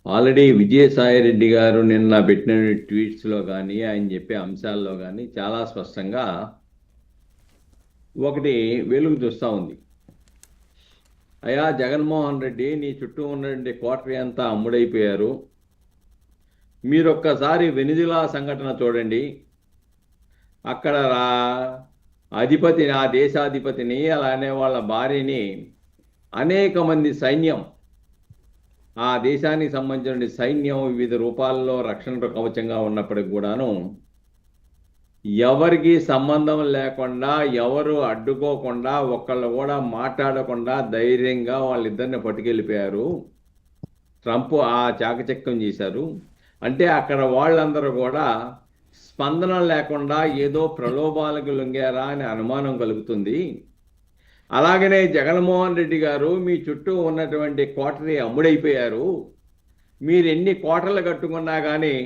Already Vijayasai Reddy గారు నిన్న పెట్టిన ట్వీట్స్లో కానీ ఆయన చెప్పే అంశాల్లో కానీ చాలా స్పష్టంగా ఒకటి వెలుగు చూస్తూ ఉంది. అయ్యా జగన్మోహన్ రెడ్డి, నీ చుట్టూ ఉన్నటువంటి కోటరీ అంతా అమ్ముడైపోయారు. మీరొక్కసారి వెనిజులా సంఘటన చూడండి. అక్కడ అధిపతి, ఆ దేశాధిపతిని అలానే వాళ్ళ భార్యని అనేక మంది సైన్యం, ఆ దేశానికి సంబంధించిన సైన్యం వివిధ రూపాల్లో రక్షణ కవచంగా ఉన్నప్పటికి కూడాను ఎవరికి సంబంధం లేకుండా, ఎవరు అడ్డుకోకుండా, ఒక్కళ్ళు కూడా మాట్లాడకుండా ధైర్యంగా వాళ్ళిద్దరిని పట్టుకెళ్ళిపోయారు. ట్రంప్ ఆ చాకచక్యం చేశారు. అంటే అక్కడ వాళ్ళందరూ కూడా స్పందన లేకుండా ఏదో ప్రలోభాలకు లొంగారా అని అనుమానం కలుగుతుంది. అలాగనే జగన్మోహన్ రెడ్డి గారు, మీ చుట్టూ ఉన్నటువంటి కోటరీ అమ్ముడైపోయారు. మీరు ఎన్ని కోటలు కట్టుకున్నా కానీ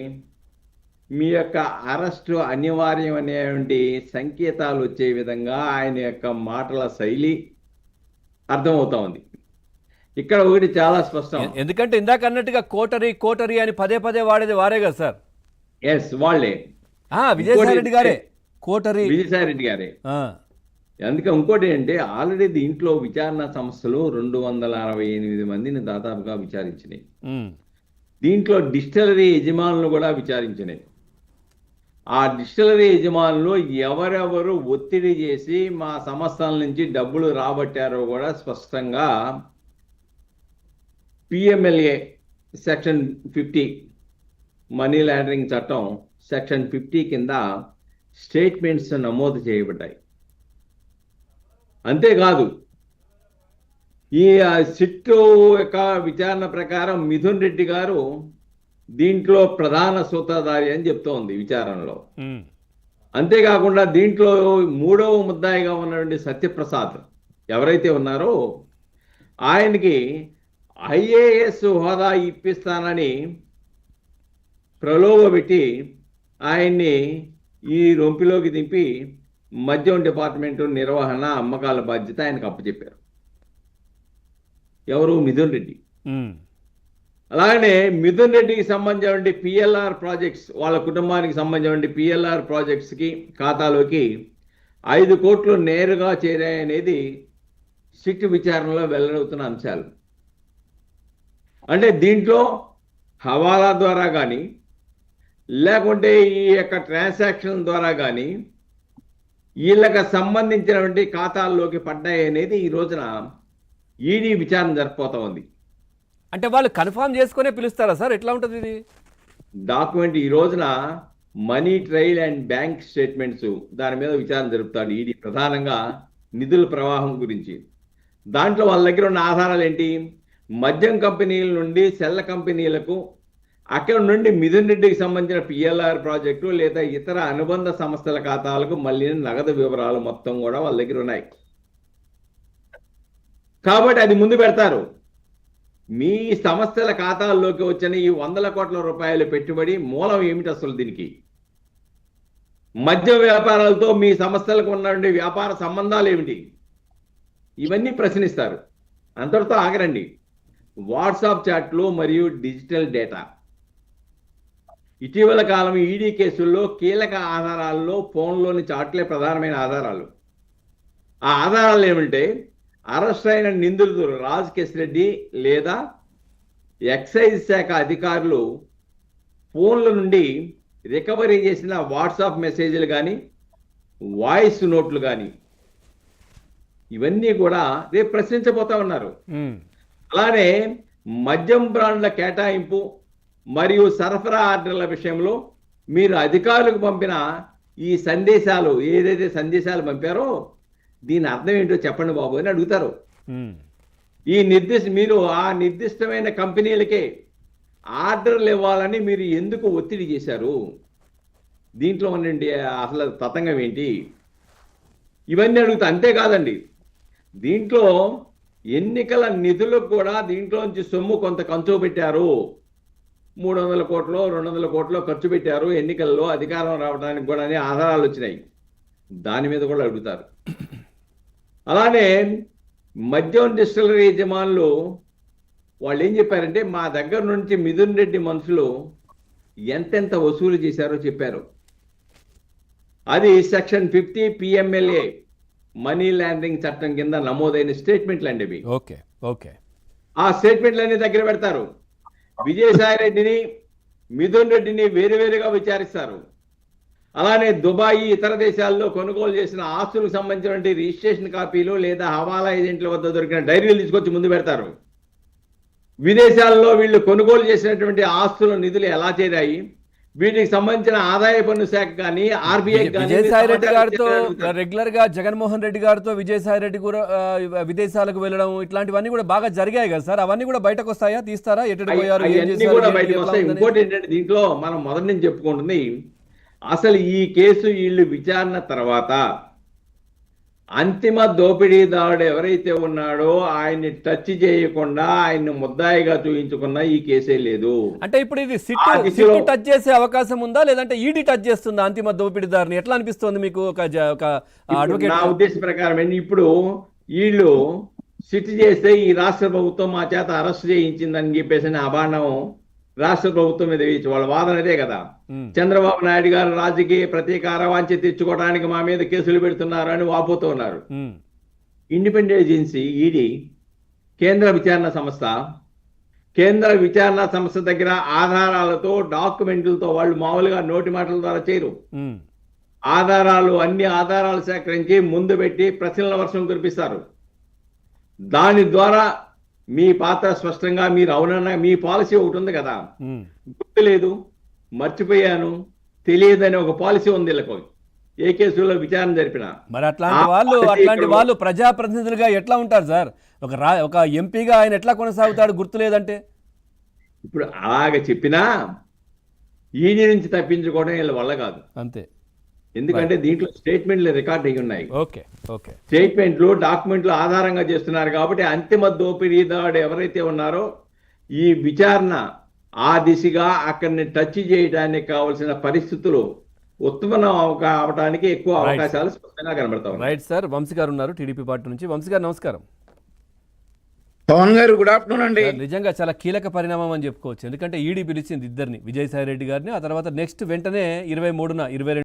మీ యొక్క అరెస్టు అనివార్యం అనేటువంటి సంకేతాలు వచ్చే విధంగా ఆయన యొక్క మాటల శైలి అర్థమవుతా ఉంది. ఇక్కడ ఒకటి చాలా స్పష్టం. ఎందుకంటే ఇందాక అన్నట్టుగా కోటరీ కోటరీ అని పదే పదే వాడేది వారే కదా సార్. ఎస్, వాళ్ళే. విజయసాయిరెడ్డి గారే కోటరీ. విజయసాయిరెడ్డి గారే. అందుకే ఇంకోటి అంటే ఆల్రెడీ దీంట్లో విచారణ సంస్థలు 268 మందిని దాదాపుగా విచారించినాయి. దీంట్లో డిస్టిలరీ యజమానులు కూడా విచారించినాయి. ఆ డిస్టిలరీ యజమానులు ఎవరెవరు ఒత్తిడి చేసి మా సంస్థల నుంచి డబ్బులు రాబట్టారో కూడా స్పష్టంగా పిఎంఎల్ఏ సెక్షన్ 50 మనీ లాండరింగ్ చట్టం సెక్షన్ 50 కింద స్టేట్మెంట్స్ నమోదు చేయబడ్డాయి. అంతేకాదు, ఈ సిట్టు యొక్క విచారణ ప్రకారం మిథున్ రెడ్డి గారు దీంట్లో ప్రధాన సూత్రధారి అని చెప్తోంది విచారణలో. అంతేకాకుండా దీంట్లో మూడవ ముద్దాయిగా ఉన్నటువంటి సత్యప్రసాద్ ఎవరైతే ఉన్నారో ఆయనకి ఐఏఎస్ హోదా ఇప్పిస్తానని ప్రలోభపెట్టి ఆయన్ని ఈ రొంపిలోకి దింపి మద్యం డిపార్ట్మెంటు నిర్వహణ, అమ్మకాల బాధ్యత ఆయనకు అప్పచెప్పారు. ఎవరు? మిథున్ రెడ్డి. అలాగనే మిథున్ రెడ్డికి సంబంధించిన పిఎల్ఆర్ ప్రాజెక్ట్స్, వాళ్ళ కుటుంబానికి సంబంధించిన పిఎల్ఆర్ ప్రాజెక్ట్స్కి ఖాతాలోకి 5 కోట్లు నేరుగా చేరాయనేది సిట్ విచారణలో వెల్లడవుతున్న అంశాలు. అంటే దీంట్లో హవాలా ద్వారా కానీ లేకుంటే ఈ యొక్క ట్రాన్సాక్షన్ ద్వారా కానీ వీళ్ళకి సంబంధించినటువంటి ఖాతాల్లోకి పడ్డాయి అనేది ఈ రోజున ఈడీ విచారణ జరిపోతా ఉంది. అంటే వాళ్ళు కన్ఫర్మ్ చేసుకునే పిలుస్తారా సార్? ఎట్లా ఉంటుంది ఇది? డాక్యుమెంట్ ఈ రోజున money trial and bank statements దాని మీద విచారణ జరుపుతాడు ఈడీ, ప్రధానంగా నిధుల ప్రవాహం గురించి. దాంట్లో వాళ్ళ దగ్గర ఉన్న ఆధారాలు ఏంటి? మద్యం కంపెనీల నుండి సెల్ల కంపెనీలకు, అక్కడ నుండి మిథున్ రెడ్డికి సంబంధించిన పిఎల్ఆర్ ప్రాజెక్టు లేదా ఇతర అనుబంధ సంస్థల ఖాతాలకు మళ్ళీ నగదు వివరాలు మొత్తం కూడా వాళ్ళ దగ్గర ఉన్నాయి. కాబట్టి అది ముందు పెడతారు. మీ సంస్థల ఖాతాల్లోకి వచ్చిన ఈ 100 కోట్ల రూపాయల పెట్టుబడి మూలం ఏమిటి అసలు? దీనికి మద్య వ్యాపారాలతో మీ సంస్థలకు ఉన్నటువంటి వ్యాపార సంబంధాలు ఏమిటి? ఇవన్నీ ప్రశ్నిస్తారు. అంతటితో ఆగరండి. వాట్సాప్ చాట్లు మరియు డిజిటల్ డేటా, ఇటీవల కాలం ఈడీ కేసుల్లో కీలక ఆధారాల్లో ఫోన్లోని చాట్లే ప్రధానమైన ఆధారాలు. ఆ ఆధారాలు ఏమంటే, అరెస్ట్ అయిన నిందితుడు రాజ్ కేశ్ రెడ్డి లేదా ఎక్సైజ్ శాఖ అధికారులు ఫోన్ల నుండి రికవరీ చేసిన వాట్సాప్ మెసేజ్లు కానీ వాయిస్ నోట్లు కానీ ఇవన్నీ కూడా రేపు ప్రశ్నించబోతా ఉన్నారు. అలానే మద్యం బ్రాండ్ల కేటాయింపు మరియు సరఫరా ఆర్డర్ల విషయంలో మీరు అధికారులకు పంపిన ఈ సందేశాలు, ఏదైతే సందేశాలు పంపారో దీని అర్థం ఏంటో చెప్పండి బాబు అని అడుగుతారు. మీరు ఆ నిర్దిష్టమైన కంపెనీలకే ఆర్డర్లు ఇవ్వాలని మీరు ఎందుకు ఒత్తిడి చేశారు? దీంట్లో ఉండండి అసలు తతంగం ఏంటి? ఇవన్నీ అడుగుతా. అంతేకాదండి, దీంట్లో ఎన్నికల నిధులకు కూడా దీంట్లోంచి సొమ్ము కొంత ఖర్చు పెట్టారు. 300 కోట్లు 200 కోట్లు ఖర్చు పెట్టారు ఎన్నికల్లో అధికారం రావడానికి కూడా అనే ఆధారాలు వచ్చినాయి. దాని మీద కూడా అడుగుతారు. అలానే మద్యం డిస్టిలరీ యజమానులు వాళ్ళు ఏం చెప్పారంటే మా దగ్గర నుంచి మిథున్ రెడ్డి మనుషులు ఎంతెంత వసూలు చేశారో చెప్పారు. అది సెక్షన్ 50 PMLA మనీ లాండరింగ్ చట్టం కింద నమోదైన స్టేట్మెంట్లు అండి ఇవి. ఓకే ఓకే ఆ స్టేట్మెంట్లన్నీ దగ్గర పెడతారు. విజయసాయి రెడ్డిని, మిథున్ రెడ్డిని వేరువేరుగా విచారిస్తారు. అలానే దుబాయ్, ఇతర దేశాల్లో కొనుగోలు చేసిన ఆస్తులకు సంబంధించినటువంటి రిజిస్ట్రేషన్ కాపీలు లేదా హవాలా ఏజెంట్ల వద్ద దొరికిన డైరీలు తీసుకొచ్చి ముందు పెడతారు. విదేశాల్లో వీళ్ళు కొనుగోలు చేసినటువంటి ఆస్తుల నిధులు ఎలా చేరాయి, వీటికి సంబంధించిన ఆదాయ పన్ను శాఖ కానీ ఆర్బీఐ విజయసాయి రెడ్డి గారితో రెగ్యులర్ గా జగన్మోహన్ రెడ్డి గారితో విజయసాయి రెడ్డి కూడా విదేశాలకు వెళ్ళడం ఇట్లాంటివన్నీ కూడా బాగా జరిగాయి కదా సార్, అవన్నీ కూడా బయటకు వస్తాయా, తీస్తారా, ఎటు పోయారు, ఏం చేశారు, కూడా బయటకు వస్తాయి. ఇంకోటి ఏంటంటే దీంట్లో మనం మొదటి నుంచి చెప్పుకుంటుంది, అసలు ఈ కేసు వీళ్ళు విచారణ తర్వాత అంతిమ దోపిడీదారుడు ఎవరైతే ఉన్నాడో ఆయన్ని టచ్ చేయకుండా ఆయన్ని ముద్దాయిగా చూపించుకున్నా ఈ కేసే లేదు. అంటే ఇప్పుడు ఇది సిట్టు టచ్ చేసే అవకాశం ఉందా, లేదంటే ఈడీ టచ్ చేస్తుందా అంతిమ దోపిడీదారుని? ఎట్లా అనిపిస్తుంది మీకు ఒక అడ్వకేట్? నా ఉద్దేశ ప్రకారం ఇప్పుడు వీళ్ళు సిట్ చేస్తే ఈ రాష్ట్ర ప్రభుత్వం మా చేత అరెస్ట్ చేయించిందని చెప్పేసి అభాండం రాష్ట్ర ప్రభుత్వం మీద వేయచ్చు. వాళ్ళ వాదన అదే కదా. చంద్రబాబు నాయుడు గారు రాజకీయ ప్రతీకార వాంఛ తెచ్చుకోవడానికి మా మీద కేసులు పెడుతున్నారు అని వాపోతూ ఉన్నారు. ఇండిపెండెంట్ ఏజెన్సీ ఈడీ కేంద్ర విచారణ సంస్థ దగ్గర ఆధారాలతో, డాక్యుమెంట్లతో, వాళ్ళు మామూలుగా నోటి మాటల ద్వారా చేయరు. అన్ని ఆధారాలు సేకరించి ముందు పెట్టి ప్రశ్నల వర్షం కురిపిస్తారు. దాని ద్వారా మీ పాత్ర స్పష్టంగా మీరు అవునన్నా మీ పాలసీ ఒకటి ఉంది కదా, గుర్తులేదు, మర్చిపోయాను, తెలియదని ఒక పాలసీ ఉంది వీళ్ళకు. ఏ కేసులో విచారణ జరిపినా మరి అట్లాంటి వాళ్ళు ప్రజాప్రతినిధులుగా ఎట్లా ఉంటారు సార్? ఒక ఎంపీగా ఆయన ఎట్లా కొనసాగుతాడు గుర్తులేదంటే? ఇప్పుడు అలాగ చెప్పినా ఈడీ నుంచి తప్పించుకోవడం వీళ్ళ వల్ల కాదు. అంతే. ఎందుకంటే దీంట్లో స్టేట్మెంట్లు రికార్డ్ అయ్యి ఉన్నాయి. స్టేట్మెంట్లు, డాక్యుమెంట్లు ఆధారంగా చేస్తున్నారు. కాబట్టి అంతిమ దోపిడీదారుడు ఎవరైతే ఉన్నారో ఈ విచారణ ఆ దిశగా అక్కడిని టచ్ చేయడానికి కావాల్సిన పరిస్థితులు ఉత్పన్నం అవడానికి ఎక్కువ అవకాశాలు స్పష్టంగా కనబడతాయి. Right sir. వంశీ గారు ఉన్నారు టీడీపీ పార్టీ నుంచి. వంశీ గారు నమస్కారం. పవన్ గారు గుడ్ ఆఫ్టర్నూన్ అండి. నిజంగా చాలా కీలక పరిణామం అని చెప్పుకోవచ్చు. ఎందుకంటే ఈడీ పిలిచింది ఇద్దరిని, విజయసాయి రెడ్డి గారిని, ఆ తర్వాత నెక్స్ట్ వెంటనే 23న 22